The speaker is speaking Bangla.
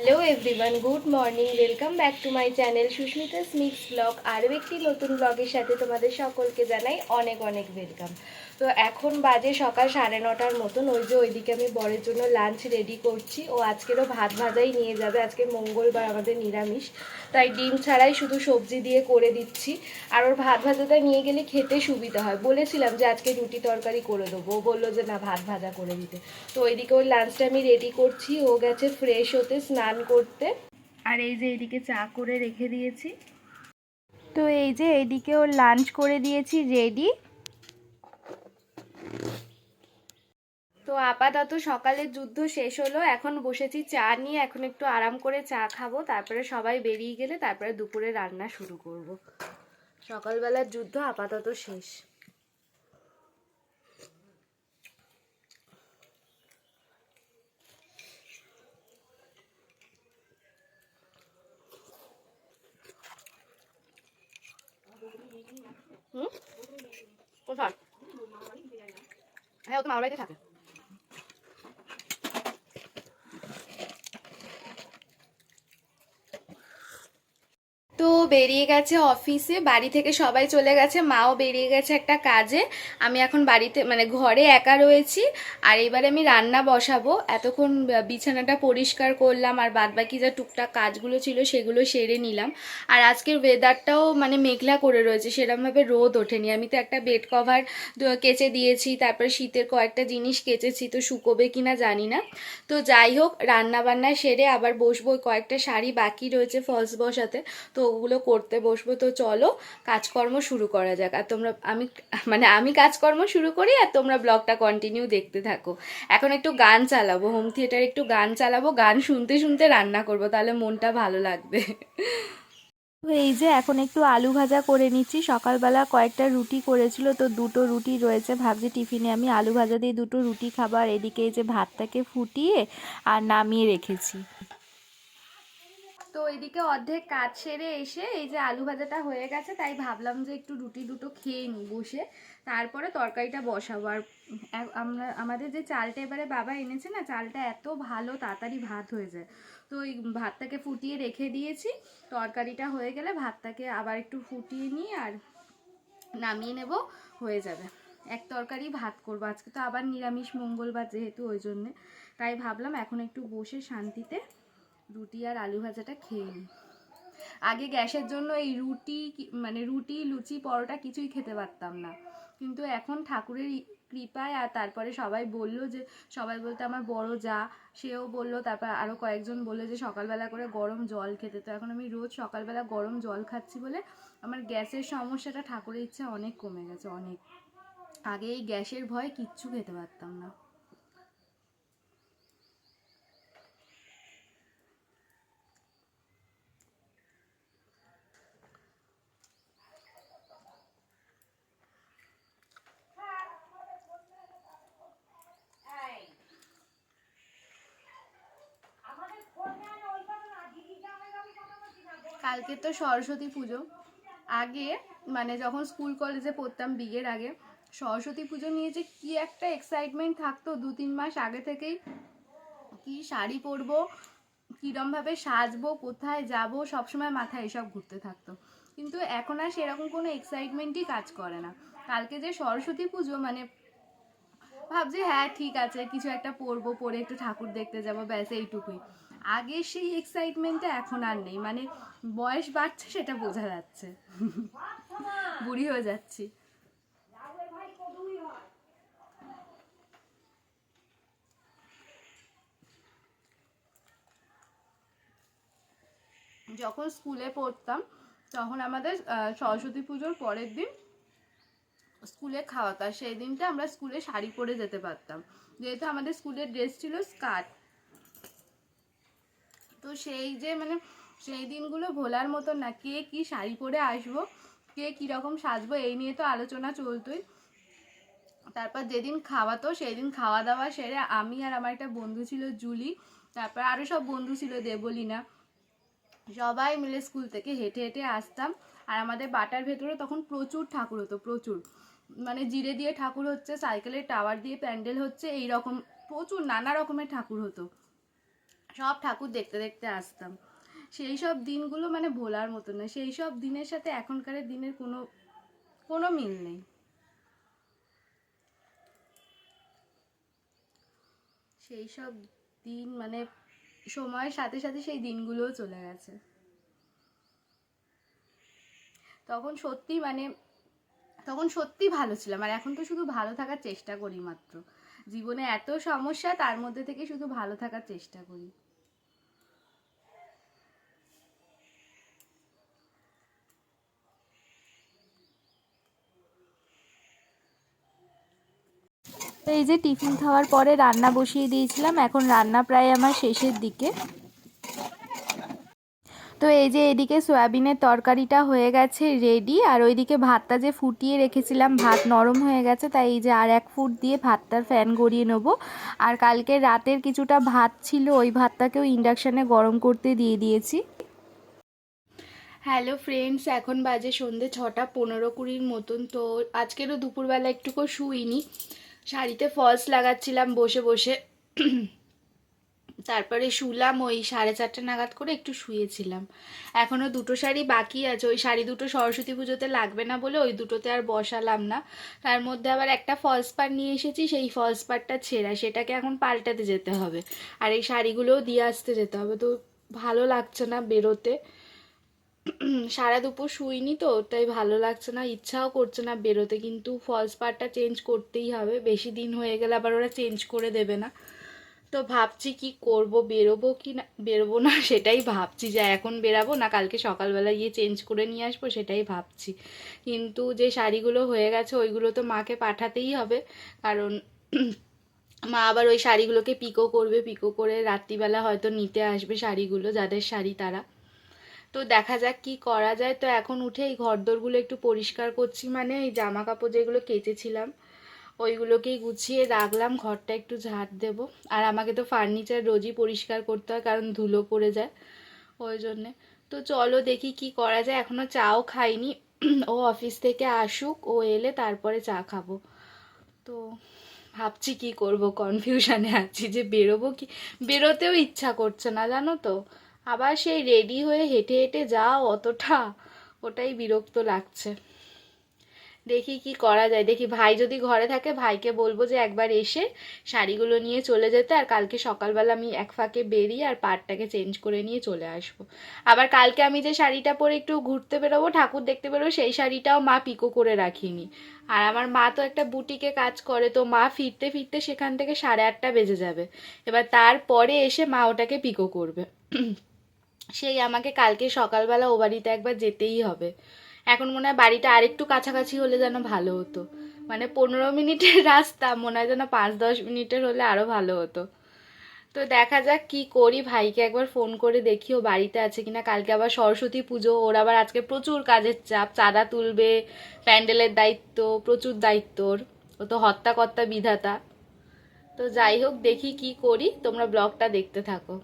Hello everyone, good morning. Welcome back to my channel Susmita's mix blog. আরও একটি নতুন ব্লগের সাথে তোমাদের সকলকে জানাই অনেক অনেক ওয়েলকাম। তো এখন বাজে সকাল 9:30 মতন। ওই যে ওইদিকে আমি বরের জন্য লাঞ্চ রেডি করছি। ও আজকেরও ভাত ভাজাই নিয়ে যাবে, আজকে মঙ্গলবার আমাদের নিরামিষ, তাই ডিম ছাড়াই শুধু সবজি দিয়ে করে দিচ্ছি। আর ওর ভাত ভাজাটা নিয়ে গেলে খেতে সুবিধা হয়। বলেছিলাম যে আজকে রুটি তরকারি করে দেবো, ও বললো যে না, ভাত ভাজা করে দিতে। তো ওইদিকে ওর লাঞ্চটা আমি রেডি করছি। ও গেছে ফ্রেশ হতে, স্নান করতে। আর এই যে এইদিকে চা করে রেখে দিয়েছি। তো এই যে এইদিকে ওর লাঞ্চ করে দিয়েছি রেডি। তো আপাতত সকালের যুদ্ধ শেষ হলো, এখন বসেছি চা নিয়ে। এখন একটু আরাম করে চা খাবো, তারপরে সবাই বেরিয়ে গেলে তারপরে দুপুরে রান্না শুরু করব। সকালবেলার যুদ্ধ আপাতত শেষ। হুম, কোথায়? হ্যাঁ, ও তো মামার বাড়িতে থাকে। তো বেরিয়ে গেছে অফিসে, বাড়ি থেকে সবাই চলে গেছে, মাও বেরিয়ে গেছে একটা কাজে। আমি এখন বাড়িতে মানে ঘরে একা রয়েছি। আর এবারে আমি রান্না বসাবো। এতক্ষণ বিছানাটা পরিষ্কার করলাম, আর বাদবাকি যা টুকটাক কাজগুলো ছিল সেগুলো সেরে নিলাম। আর আজকের ওয়েদারটাও মানে মেঘলা করে রয়েছে, সেরকমভাবে রোদ ওঠেনি। আমি তো একটা বেড কভার কেচে দিয়েছি, তারপরে শীতের কয়েকটা জিনিস কেচেছি, তো শুকোবে কিনা জানি না। তো যাই হোক, রান্না বান্না সেরে আবার বসবো। কয়েকটা শাড়ি বাকি রয়েছে ফলস বসাতে, তো ওগুলো করতে বসবো। তো চলো কাজকর্ম শুরু করা যাক। আর তোমরা আমি কাজকর্ম শুরু করি, আর তোমরা ব্লগটা কন্টিনিউ দেখতে থাকো। এখন একটু গান চালাবো, হোম থিয়েটারে একটু গান চালাবো, গান শুনতে শুনতে রান্না করব, তাহলে মনটা ভালো লাগবে। তো এই যে এখন একটু আলু ভাজা করে নিচ্ছি। সকালবেলা কয়েকটা রুটি করেছিল, তো দুটো রুটি রয়েছে। ভাবছি টিফিনে আমি আলু ভাজা দিয়ে দুটো রুটি খাবার। এদিকে এই যে ভাতটাকে ফুটিয়ে আর নামিয়ে রেখেছি। তো এদিকে অর্ধেক কাজ সেরে এসে এই যে আলু ভাজাটা হয়ে গেছে, তাই ভাবলাম যে একটু রুটি দুটো খেয়ে নিই বসে, তারপরে তরকারিটা বসাবো। আর আমাদের যে চালটা এবারে বাবা এনেছে না, চালটা এত ভালো, তাড়াতাড়ি ভাত হয়ে যায়। তো ওই ভাতটাকে ফুটিয়ে রেখে দিয়েছি। তরকারিটা হয়ে গেলে ভাতটাকে আবার একটু ফুটিয়ে নিই আর নামিয়ে নেব, হয়ে যাবে। এক তরকারি ভাত করবো আজকে, তো আবার নিরামিষ মঙ্গলবার যেহেতু, ওই জন্যে। তাই ভাবলাম এখন একটু বসে শান্তিতে রুটি আর আলু ভাজাটা খেয়ে নিই। আগে গ্যাসের জন্য এই রুটি লুচি পরোটা কিছুই খেতে পারতাম না, কিন্তু এখন ঠাকুরের কৃপায়, আর তারপরে সবাই বলতে আমার বড় যা, সেও বললো, তারপর আরও কয়েকজন বললো যে সকালবেলা করে গরম জল খেতে। তো এখন আমি রোজ সকালবেলা গরম জল খাচ্ছি বলে আমার গ্যাসের সমস্যাটা ঠাকুরের ইচ্ছা অনেক কমে গেছে, অনেক। আগে এই গ্যাসের ভয়ে কিচ্ছু খেতে পারতাম না। কালকে তো সরস্বতী পুজো। আগে মানে যখন স্কুল কলেজে পড়তাম, বিয়ের আগে, সরস্বতী পুজো নিয়ে যে কি একটা এক্সাইটমেন্ট থাকতো 2-3 মাস আগে থেকেই। কি শাড়ি পরবো, কীরমভাবে সাজবো, কোথায় যাব, সবসময় মাথায় এসব ঘুরতে থাকতো। কিন্তু এখন আর সেরকম কোনো এক্সাইটমেন্টই কাজ করে না। কালকে যে সরস্বতী পুজো, মানে ভাবছি হ্যাঁ ঠিক আছে, কিছু একটা পরবো, পরে একটু ঠাকুর দেখতে যাব, ব্যাস এইটুকুই। আগে সেই এক্সাইটমেন্টটা এখন আর নেই। মানে বয়স বাড়ছে সেটা বোঝা যাচ্ছে, বুড়ি হয়ে যাচ্ছি। যখন স্কুলে পড়তাম তখন আমাদের সরস্বতী পুজোর পরের দিন স্কুলে খাওয়াতো, আর সেই দিনটা আমরা স্কুলে শাড়ি পরে যেতে পারতাম, যেহেতু আমাদের স্কুলের ড্রেস ছিল স্কার্ট। তো সেই দিনগুলো ভোলার মতন না। কে কি শাড়ি পরে আসবো, কে কীরকম সাজবো, এই নিয়ে তো আলোচনা চলতোই। তারপর যেদিন খাওয়াতো সেই দিন খাওয়া দাওয়া সেরে আমি আর আমার একটা বন্ধু ছিল জুলি, তারপর আরও সব বন্ধু ছিল, দেবলীনা, সবাই মিলে স্কুল থেকে হেঁটে হেঁটে আসতাম। আর আমাদের বাটার ভেতরে তখন প্রচুর ঠাকুর হতো, প্রচুর। মানে জিরে দিয়ে ঠাকুর হচ্ছে, সাইকেলের টাওয়ার দিয়ে প্যান্ডেল হচ্ছে, এইরকম প্রচুর নানা রকমের ঠাকুর হতো। সব ঠাকুর দেখতে দেখতে আসতাম। সেই সব দিনগুলো মানে ভোলার মতো না। সেই সব দিনের সাথে এখনকার দিনের কোনো কোনো মিল নেই। সেই সব দিন মানে সময়ের সাথে সাথে সেই দিনগুলোও চলে গেছে। তখন সত্যি মানে তখন সত্যি ভালো ছিলাম, আর এখন তো শুধু ভালো থাকার চেষ্টা করি মাত্র। জীবনে এত সমস্যা, তার মধ্যে থেকে শুধু ভালো থাকার চেষ্টা করি। তো এই যে টিফিন খাওয়ার পরে রান্না বসিয়ে দিয়েছিলাম, এখন রান্না প্রায় আমার শেষের দিকে। তো এই যে এদিকে সয়াবিনের তরকারিটা হয়ে গেছে রেডি, আর ওইদিকে ভাতটা যে ফুটিয়ে রেখেছিলাম, ভাত নরম হয়ে গেছে, তাই এই যে আর এক ফুট দিয়ে ভাতটার ফ্যান গড়িয়ে নেবো। আর কালকে রাতের কিছুটা ভাত ছিল, ওই ভাতটাকেও ইন্ডাকশানে গরম করতে দিয়ে দিয়েছি। হ্যালো ফ্রেন্ডস, এখন বাজে সন্ধ্যে 6:15-20 মতন। তো আজকেরও দুপুরবেলা একটুকু শুইনি, শাড়িতে ফলস লাগাচ্ছিলাম বসে বসে। তারপরে শুলাম ওই 4:30 নাগাদ করে, একটু শুয়েছিলাম। এখনও দুটো শাড়ি বাকি আছে, ওই শাড়ি দুটো সরস্বতী পুজোতে লাগবে না বলে ওই দুটোতে আর বসালাম না। তার মধ্যে আবার একটা ফলস পাড় নিয়ে এসেছি, সেই ফলস পাড়টা ছেঁড়া, সেটাকে এখন পাল্টাতে যেতে হবে। আর এই শাড়িগুলোও দিয়ে আসতে যেতে হবে, তো ভালো লাগছে না বেরোতে। সারা দুপুর শুইনি তো, তাই ভালো লাগছে না, ইচ্ছাও করছে না বেরোতে, কিন্তু ফলস পাড়টা চেঞ্জ করতেই হবে, বেশি দিন হয়ে গেলে আবার ওরা চেঞ্জ করে দেবে না। তো ভাবছি কি করব, বেরোবো কি না বেরোবো না সেটাই ভাবছি, যে এখন বেরাবো না কালকে সকালবেলা গিয়ে চেঞ্জ করে নিয়ে আসবো, সেটাই ভাবছি। কিন্তু যে শাড়িগুলো হয়ে গেছে ওইগুলো তো মাকে পাঠাতেই হবে, কারণ মা আবার ওই শাড়িগুলোকে পিকো করবে, পিকো করে রাত্রিবেলা হয়তো নিতে আসবে শাড়িগুলো, যাদের শাড়ি তারা। তো দেখা যাক কি করা যায়। তো এখন উঠে এই ঘরদোরগুলো একটু পরিষ্কার করছি, মানে এই জামা কাপড় যেগুলো কেচেছিলাম ওইগুলোকেই গুছিয়ে রাখলাম, ঘরটা একটু ঝাড় দেব। আর আমাকে তো ফার্নিচার রোজই পরিষ্কার করতে হয়, কারণ ধুলো পড়ে যায় ওই জন্যে। তো চলো দেখি কি করা যায়, এখনো চাও খাইনি। ও অফিস থেকে আসুক, ও এলে তারপরে চা খাবো। তো ভাবছি কি করব, কনফিউশনে আছি যে বেরোবো কি, বেরোতেও ইচ্ছা করছে না জানো তো। আবার সেই রেডি হয়ে হেঁটে হেঁটে যাও অতটা, ওটাই বিরক্ত লাগছে। দেখি কি করা যায়, দেখি ভাই যদি ঘরে থাকে ভাইকে বলবো যে একবার এসে শাড়িগুলো নিয়ে চলে যেতে, আর কালকে সকালবেলা আমি এক ফাঁকে বেরিয়ে আর পাড়টাকে চেঞ্জ করে নিয়ে চলে আসবো। আবার কালকে আমি যে শাড়িটা পরে একটু ঘুরতে বেরোবো, ঠাকুর দেখতে বেরোবো, সেই শাড়িটাও মা পিকো করে রাখিনি। আর আমার মা তো একটা বুটিকে কাজ করে, তো মা ফিরতে ফিরতে সেখান থেকে 8:30 বেজে যাবে। এবার তারপরে এসে মা ওটাকে পিকো করবে। সেই আমাকে কালকে সকালবেলা ও বাড়িতে একবার যেতেই হবে। এখন মনে হয় বাড়িটা আরেকটু কাছাকাছি হলে যেন ভালো হতো, মানে 15 মিনিটের রাস্তা, মনে হয় যেন 5-10 মিনিটের হলে আরো ভালো হতো। তো দেখা যাক কি করি, ভাইকে একবার ফোন করে দেখি ও বাড়িতে আছে কিনা। কালকে আবার সরস্বতী পুজো, ওর আবার আজকে প্রচুর কাজের চাপ, চাঁদা তুলবে, প্যান্ডেলের দায়িত্ব, প্রচুর দায়িত্ব ওর। ও তো হর্তা কর্তা বিধাতা। তো যাই হোক, দেখি কি করি, তোমরা ব্লগটা দেখতে থাকো।